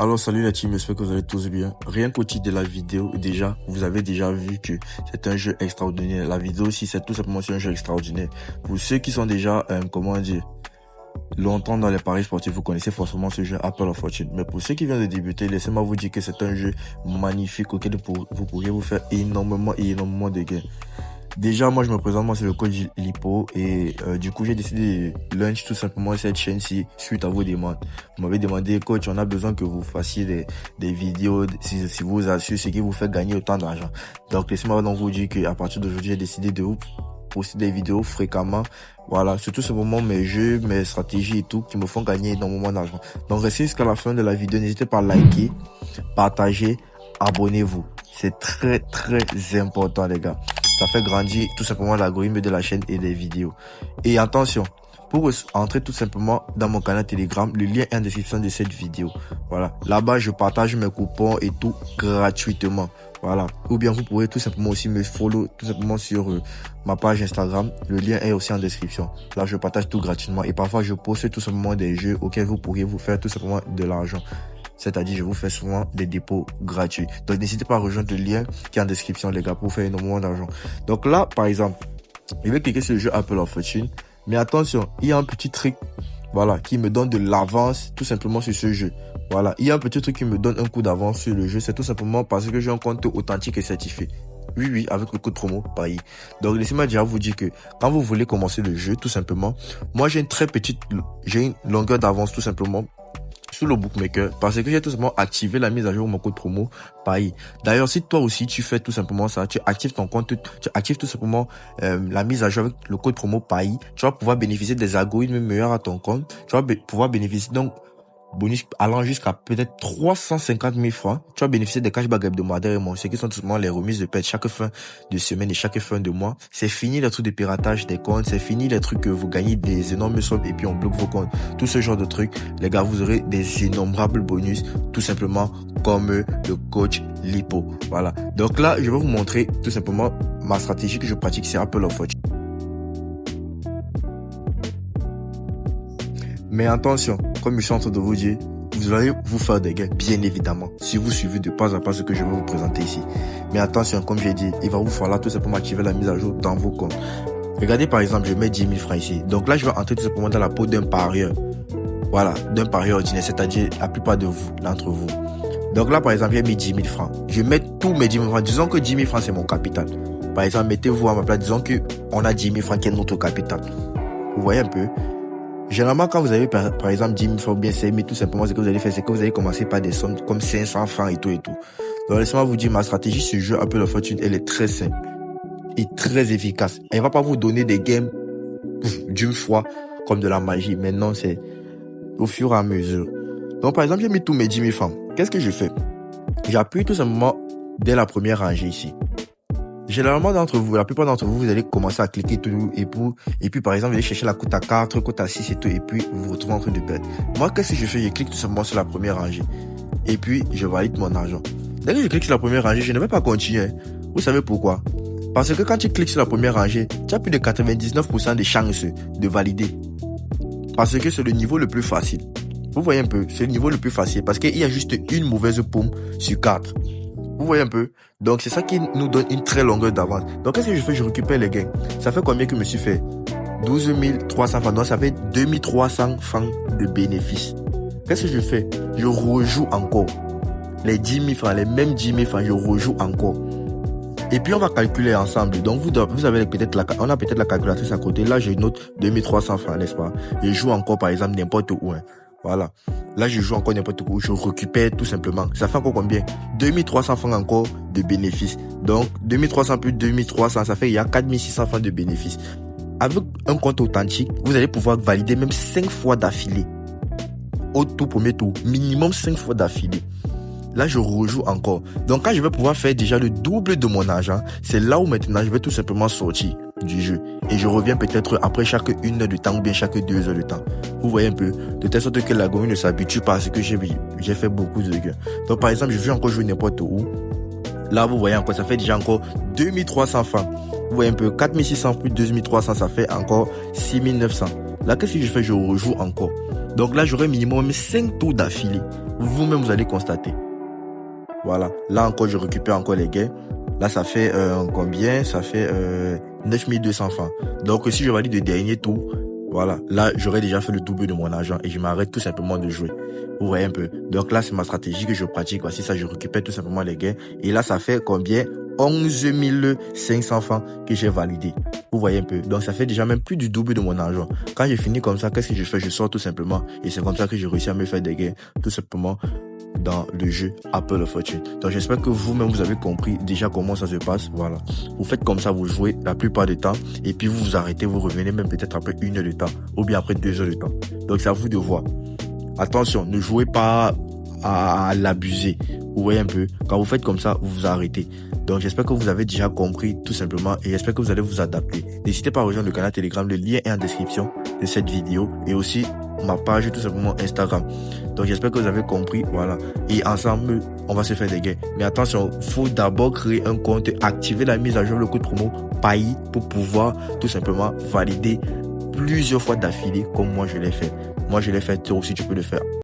Alors salut la team, j'espère que vous allez tous bien. Rien qu'au titre de la vidéo, déjà, vous avez déjà vu que c'est un jeu extraordinaire. La vidéo aussi, c'est tout simplement un jeu extraordinaire. Pour ceux qui sont déjà, longtemps dans les paris sportifs, vous connaissez forcément ce jeu Apple of Fortune. Mais pour ceux qui viennent de débuter, laissez-moi vous dire que c'est un jeu magnifique auquel vous pourriez vous faire énormément de gains. Déjà, moi, je me présente, moi, c'est le coach Lipo et du coup, j'ai décidé de launch tout simplement cette chaîne-ci suite à vos demandes. Vous m'avez demandé, coach, on a besoin que vous fassiez des vidéos, si vous assurez ce qui vous fait gagner autant d'argent. Donc, laissez-moi donc vous dire qu'à partir d'aujourd'hui, j'ai décidé de vous poster des vidéos fréquemment. Voilà, surtout ce moment, mes jeux, mes stratégies et tout, qui me font gagner énormément d'argent. Donc, restez jusqu'à la fin de la vidéo. N'hésitez pas à liker, partager, abonnez-vous. C'est très important, les gars. Ça fait grandir tout simplement l'algorithme de la chaîne et des vidéos. Et attention, pour entrer tout simplement dans mon canal Telegram, le lien est en description de cette vidéo. Voilà, là-bas je partage mes coupons et tout gratuitement. Voilà, ou bien vous pourrez tout simplement aussi me follow tout simplement sur ma page Instagram. Le lien est aussi en description. Là, je partage tout gratuitement et parfois je poste tout simplement des jeux auxquels vous pourriez vous faire tout simplement de l'argent. C'est-à-dire, je vous fais souvent des dépôts gratuits. Donc, n'hésitez pas à rejoindre le lien qui est en description, les gars, pour faire énormément d'argent. Donc là, par exemple, je vais cliquer sur le jeu Apple of Fortune. Mais attention, il y a un petit truc, voilà, qui me donne de l'avance tout simplement sur ce jeu. Voilà, il y a un petit truc qui me donne un coup d'avance sur le jeu. C'est tout simplement parce que j'ai un compte authentique et certifié. Oui, avec le code promo PAI. Donc, laissez-moi déjà vous dire que quand vous voulez commencer le jeu, tout simplement, moi, j'ai une longueur d'avance tout simplement sur le bookmaker parce que j'ai tout simplement activé la mise à jour de mon code promo PAI. D'ailleurs, si toi aussi tu fais tout simplement ça, tu actives ton compte, tu actives tout simplement la mise à jour avec le code promo PAI, tu vas pouvoir bénéficier des algorithmes meilleurs à ton compte, tu vas pouvoir bénéficier donc bonus allant jusqu'à peut-être 350 000 francs. Tu vas bénéficier des cashbacks hebdomadaires et mensuels qui sont tout simplement les remises de paie chaque fin de semaine et chaque fin de mois. C'est fini les trucs de piratage des comptes, c'est fini les trucs que vous gagnez des énormes sommes et puis on bloque vos comptes. Tout ce genre de trucs, les gars, vous aurez des innombrables bonus tout simplement comme le coach Lipo. Voilà. Donc là, je vais vous montrer tout simplement ma stratégie que je pratique sur Apple of Fortune. Mais attention, comme je suis en train de vous dire, vous allez vous faire des gains, bien évidemment, si vous suivez de pas à pas ce que je vais vous présenter ici. Mais attention, comme j'ai dit, il va vous falloir tout simplement activer la mise à jour dans vos comptes. Regardez par exemple, je mets 10 000 francs ici. Donc là, je vais entrer tout simplement dans la peau d'un parieur. Voilà, d'un parieur ordinaire, c'est-à-dire la plupart d'entre vous. Donc là, par exemple, j'ai mis 10 000 francs. Je mets tous mes 10 000 francs. Disons que 10 000 francs, c'est mon capital. Par exemple, mettez-vous à ma place. Disons que on a 10 000 francs qui est notre capital. Vous voyez un peu? Généralement, quand vous avez par exemple 10 000 francs, bien 5 000, tout simplement, ce que vous allez faire, c'est que vous allez commencer par des sommes comme 500 francs et tout. Donc, laissez-moi vous dire, ma stratégie sur le jeu Apple of Fortune, elle est très simple et très efficace. Elle va pas vous donner des gains d'une fois comme de la magie. Maintenant, c'est au fur et à mesure. Donc, par exemple, j'ai mis tous mes 10 000 francs. Qu'est-ce que je fais? J'appuie tout simplement dès la première rangée ici. Généralement, la plupart d'entre vous, vous allez commencer à cliquer tout et puis par exemple, vous allez chercher la cote à 4, cote à 6 et tout, et puis vous vous retrouvez en train de perdre. Moi, qu'est-ce que je fais? Je clique tout simplement sur la première rangée. Et puis, je valide mon argent. Dès que je clique sur la première rangée, je ne vais pas continuer. Vous savez pourquoi? Parce que quand tu cliques sur la première rangée, tu as plus de 99% de chances de valider. Parce que c'est le niveau le plus facile. Vous voyez un peu, c'est le niveau le plus facile parce qu'il y a juste une mauvaise paume sur 4. Vous voyez un peu? Donc, c'est ça qui nous donne une très longueur d'avance. Donc, qu'est-ce que je fais? Je récupère les gains. Ça fait combien que je me suis fait? 12 300 francs. Donc, ça fait 2300 francs de bénéfices. Qu'est-ce que je fais? Je rejoue encore. Les 10 000 francs, les mêmes 10 000 francs, je rejoue encore. Et puis, on va calculer ensemble. Donc, vous avez on a peut-être la calculatrice à côté. Là, je note 2300 francs, n'est-ce pas? Je joue encore, par exemple, n'importe où. Voilà. Là, je joue encore n'importe où. Je récupère tout simplement. Ça fait encore combien? 2300 francs encore de bénéfices. Donc, 2300 plus 2300, ça fait il y a 4600 francs de bénéfices. Avec un compte authentique, vous allez pouvoir valider même 5 fois d'affilée. Au tout premier tour. Minimum 5 fois d'affilée. Là, je rejoue encore. Donc, quand je vais pouvoir faire déjà le double de mon argent, c'est là où maintenant je vais tout simplement sortir du jeu. Et je reviens peut-être après chaque 1 heure de temps ou bien chaque 2 heures de temps. Vous voyez un peu? De telle sorte que l'algorithme ne s'habitue pas à ce que j'ai fait beaucoup de gains. Donc, par exemple, je vais encore jouer n'importe où. Là, vous voyez encore, ça fait déjà encore 2300 francs. Vous voyez un peu? 4600 plus 2300, ça fait encore 6900. Là, qu'est-ce que je fais? Je rejoue encore. Donc là, j'aurai minimum 5 tours d'affilée. Vous-même, vous allez constater. Voilà. Là encore, je récupère encore les gains. Là, ça fait combien? Ça fait 9200 francs. Donc, si je valide le dernier tour, voilà, là, j'aurais déjà fait le double de mon argent et je m'arrête tout simplement de jouer. Vous voyez un peu. Donc là, c'est ma stratégie que je pratique. Voici ça, je récupère tout simplement les gains. Et là, ça fait combien? 11 500 francs que j'ai validé. Vous voyez un peu. Donc, ça fait déjà même plus du double de mon argent. Quand j'ai fini comme ça, qu'est-ce que je fais? Je sors tout simplement. Et c'est comme ça que j'ai réussi à me faire des gains. Tout simplement dans le jeu Apple of Fortune. Donc j'espère que vous-même vous avez compris déjà comment ça se passe. Voilà. Vous faites comme ça, vous jouez la plupart du temps et puis vous vous arrêtez, vous revenez même peut-être après 1 heure de temps ou bien après 2 heures de temps. Donc c'est à vous de voir. Attention, ne jouez pas à l'abuser. Vous voyez un peu. Quand vous faites comme ça, vous vous arrêtez. Donc j'espère que vous avez déjà compris tout simplement et j'espère que vous allez vous adapter. N'hésitez pas à rejoindre le canal Telegram, le lien est en description de cette vidéo et aussi ma page tout simplement Instagram. Donc j'espère que vous avez compris, voilà. Et ensemble, on va se faire des gains. Mais attention, faut d'abord créer un compte, activer la mise à jour, le code promo PAI pour pouvoir tout simplement valider plusieurs fois d'affilée comme moi je l'ai fait. Moi je l'ai fait, toi aussi tu peux le faire.